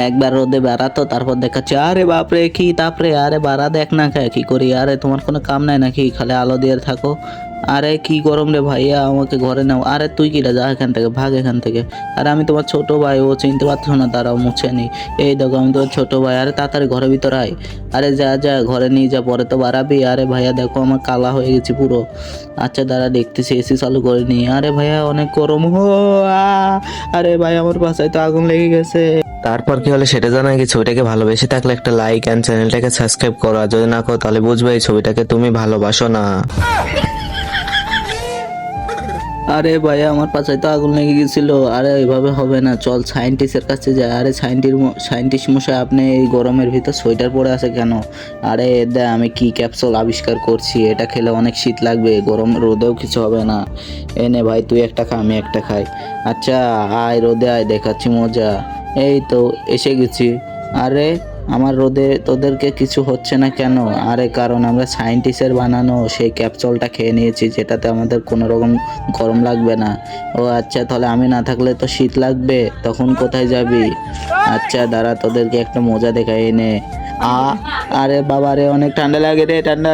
একবার রোদে বেড়াতো তারপর দেখাচ্ছে আরে বাপরে কি তাপরে আরে বাড়া দেখ না খায় কি করি আরে তোমার কোনো কাম নাই নাকি খালি আলো দিয়ে থাকো। আরে কি গরম রে ভাইয়া আমাকে ঘরে নাও আরে তুই কিটা যা এখান থেকে ভাগ এখান থেকে। আরে আমি তোমার ছোট ভাই ও চিনতে পারছো না দাঁড়াও মুছে নি। এই দেখো আমি তোমার ছোট ভাই আরে তাড়াতাড়ি ঘরের ভিতর আয়। আরে যা যা ঘরে নিয়ে যা পরে তো বাড়াবি আরে ভাইয়া দেখো আমার কালা হয়ে গেছি পুরো। আচ্ছা দাঁড়া দেখতেছি এসি চালু করে নি আরে ভাইয়া অনেক গরম আরে ভাই আমার বাসায় তো আগুন লেগে গেছে। তারপর কি হলো সেটা জানা গেছে। ছবিটাকে ভালোবেসে থাকলে একটা লাইক এন্ড চ্যানেলটাকে সাবস্ক্রাইব করো, আর যদি না করো তাহলে বুঝবে এই ছবিটাকে তুমি ভালোবাসো না। আরে ভাইয়া আমার পাছায় তো আগুন লেগে গেছিল। আরে এইভাবে হবে না, চল সায়েন্টিস্টের কাছে যাই। আরে সায়েন্টিস্ট মশাই আপনি এই গরমের ভিতর সোয়েটার পরে আছে কেন? আরে দে আমি কি ক্যাপসুল আবিষ্কার করছি, এটা খেলে অনেক শীত লাগবে, গরম রোদেও কিছু হবে না। এনে ভাই তুই একটা খা আমি একটা খাই। আচ্ছা আয় রোদে আয় দেখাচ্ছি মজা। এই তো এসে গেছি। আরে আমার রোদে তোদেরকে কিছু হচ্ছে না কেন? আরে কারণ আমরা সায়েন্টিস্টের বানানো সেই ক্যাপসুলটা খেয়ে নিয়েছি যেটাতে আমাদের কোনো রকম গরম লাগবে না। ও আচ্ছা তাহলে আমি না থাকলে তো শীত লাগবে, তখন কোথায় যাবি? আচ্ছা দাঁড়া তোদেরকে একটা মজা দেখাই এনে। আ আরে বাবা রে অনেক ঠান্ডা লাগে রে ঠান্ডা